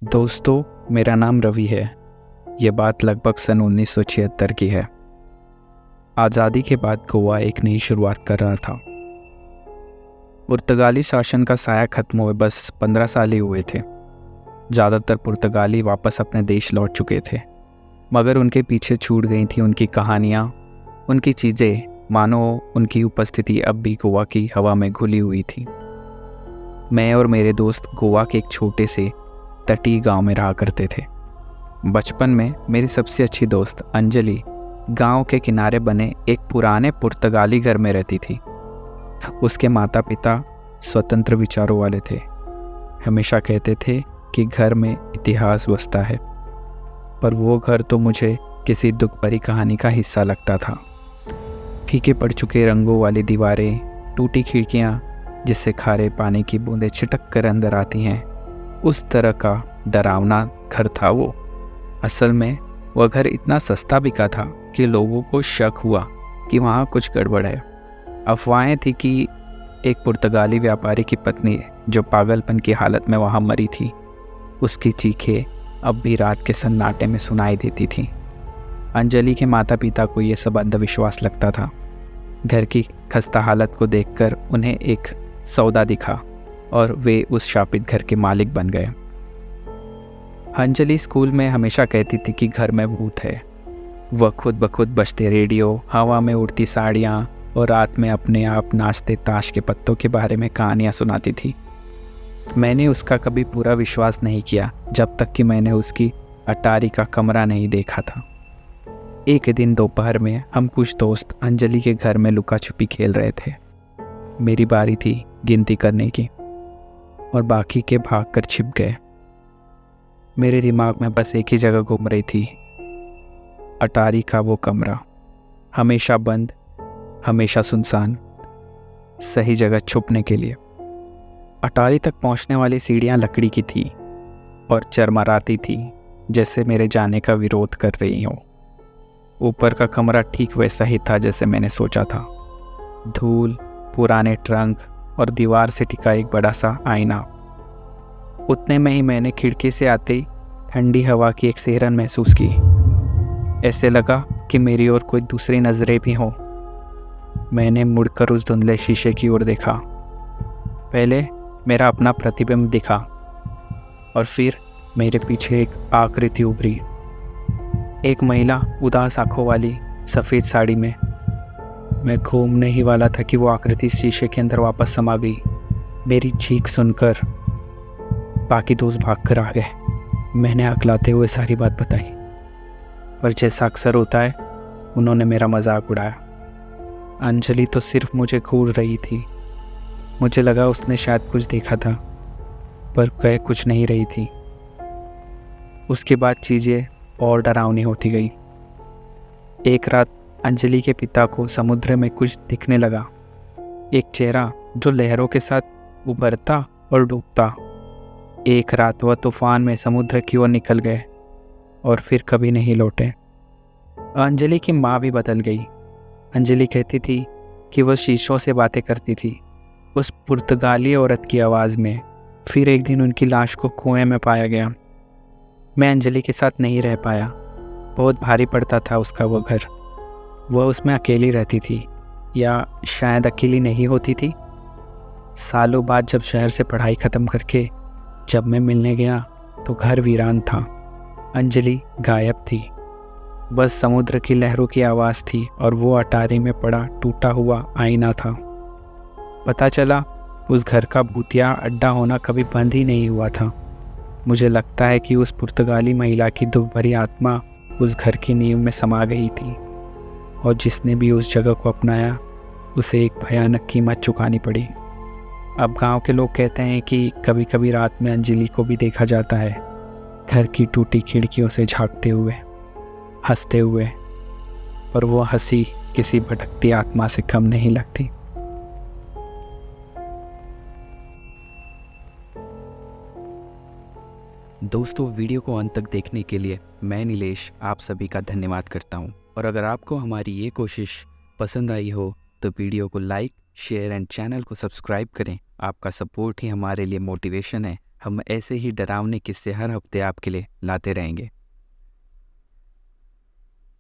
दोस्तों, मेरा नाम रवि है। ये बात लगभग सन 1976 की है। आज़ादी के बाद गोवा एक नई शुरुआत कर रहा था। पुर्तगाली शासन का साया खत्म हुए बस 15 साल ही हुए थे। ज़्यादातर पुर्तगाली वापस अपने देश लौट चुके थे, मगर उनके पीछे छूट गई थी उनकी कहानियाँ, उनकी चीज़ें, मानो उनकी उपस्थिति अब भी गोवा की हवा में घुली हुई थी। मैं और मेरे दोस्त गोवा के एक छोटे से तटीय गांव में रहा करते थे। बचपन में मेरी सबसे अच्छी दोस्त अंजलि गांव के किनारे बने एक पुराने पुर्तगाली घर में रहती थी। उसके माता पिता स्वतंत्र विचारों वाले थे। हमेशा कहते थे कि घर में इतिहास बसता है, पर वो घर तो मुझे किसी दुख भरी कहानी का हिस्सा लगता था। फीके पड़ चुके रंगों वाली दीवारें, टूटी खिड़कियाँ जिससे खारे पानी की बूंदें छिटक कर अंदर आती हैं, उस तरह का डरावना घर था वो। असल में वह घर इतना सस्ता बिका था कि लोगों को शक हुआ कि वहाँ कुछ गड़बड़ है। अफवाहें थी कि एक पुर्तगाली व्यापारी की पत्नी जो पागलपन की हालत में वहाँ मरी थी, उसकी चीखें अब भी रात के सन्नाटे में सुनाई देती थी। अंजलि के माता पिता को ये सब अंधविश्वास लगता था। घर की खस्ता हालत को देखकर उन्हें एक सौदा दिखा और वे उस शापित घर के मालिक बन गए। अंजलि स्कूल में हमेशा कहती थी कि घर में भूत है। वह खुद ब खुद बजते रेडियो, हवा में उड़ती साड़ियाँ और रात में अपने आप नाचते ताश के पत्तों के बारे में कहानियाँ सुनाती थी। मैंने उसका कभी पूरा विश्वास नहीं किया जब तक कि मैंने उसकी अटारी का कमरा नहीं देखा था। एक दिन दोपहर में हम कुछ दोस्त अंजलि के घर में लुका छुपी खेल रहे थे। मेरी बारी थी गिनती करने की और बाकी के भागकर छिप गए। मेरे दिमाग में बस एक ही जगह घूम रही थी, अटारी का वो कमरा, हमेशा बंद, हमेशा सुनसान, सही जगह छुपने के लिए। अटारी तक पहुंचने वाली सीढ़ियां लकड़ी की थी और चरमराती थी, जैसे मेरे जाने का विरोध कर रही हो। ऊपर का कमरा ठीक वैसा ही था जैसे मैंने सोचा था। धूल, पुराने ट्रंक और दीवार से टिका एक बड़ा सा आईना। उतने में ही मैंने खिड़की से आते ठंडी हवा की एक सिहरन महसूस की। ऐसे लगा कि मेरी ओर कोई दूसरी नज़रें भी हों। मैंने मुड़कर उस धुंधले शीशे की ओर देखा। पहले मेरा अपना प्रतिबिंब दिखा और फिर मेरे पीछे एक आकृति उभरी। एक महिला उदास आंखों वाली सफ़ेद साड़ी में। मैं घूमने ही वाला था कि वो आकृति शीशे के अंदर वापस समा गई। मेरी चीख सुनकर बाकी दोस्त भागकर आ गए। मैंने अकलाते हुए सारी बात बताई, पर जैसा अक्सर होता है उन्होंने मेरा मजाक उड़ाया। अंजलि तो सिर्फ मुझे घूर रही थी। मुझे लगा उसने शायद कुछ देखा था, पर कह कुछ नहीं रही थी। उसके बाद चीज़ें और डरावनी होती गई। एक रात अंजलि के पिता को समुद्र में कुछ दिखने लगा, एक चेहरा जो लहरों के साथ उभरता और डूबता। एक रात वह तूफान में समुद्र की ओर निकल गए और फिर कभी नहीं लौटे। अंजलि की माँ भी बदल गई। अंजलि कहती थी कि वह शीशों से बातें करती थी, उस पुर्तगाली औरत की आवाज़ में। फिर एक दिन उनकी लाश को कुएं में पाया गया। मैं अंजलि के साथ नहीं रह पाया। बहुत भारी पड़ता था उसका वो घर। वह उसमें अकेली रहती थी, या शायद अकेली नहीं होती थी। सालों बाद जब शहर से पढ़ाई ख़त्म करके जब मैं मिलने गया तो घर वीरान था। अंजलि गायब थी। बस समुद्र की लहरों की आवाज़ थी और वो अटारी में पड़ा टूटा हुआ आईना था। पता चला उस घर का भूतिया अड्डा होना कभी बंद ही नहीं हुआ था। मुझे लगता है कि उस पुर्तगाली महिला की दुख भरी आत्मा उस घर की नींव में समा गई थी, और जिसने भी उस जगह को अपनाया उसे एक भयानक कीमत चुकानी पड़ी। अब गांव के लोग कहते हैं कि कभी कभी रात में अंजलि को भी देखा जाता है, घर की टूटी खिड़कियों से झांकते हुए, हंसते हुए, पर वो हंसी किसी भटकती आत्मा से कम नहीं लगती। दोस्तों, वीडियो को अंत तक देखने के लिए मैं नीलेश आप सभी का धन्यवाद करता हूं। और अगर आपको हमारी ये कोशिश पसंद आई हो तो वीडियो को लाइक, शेयर एंड चैनल को सब्सक्राइब करें। आपका सपोर्ट ही हमारे लिए मोटिवेशन है हम ऐसे ही डरावने किस्से हर हफ्ते आपके लिए लाते रहेंगे।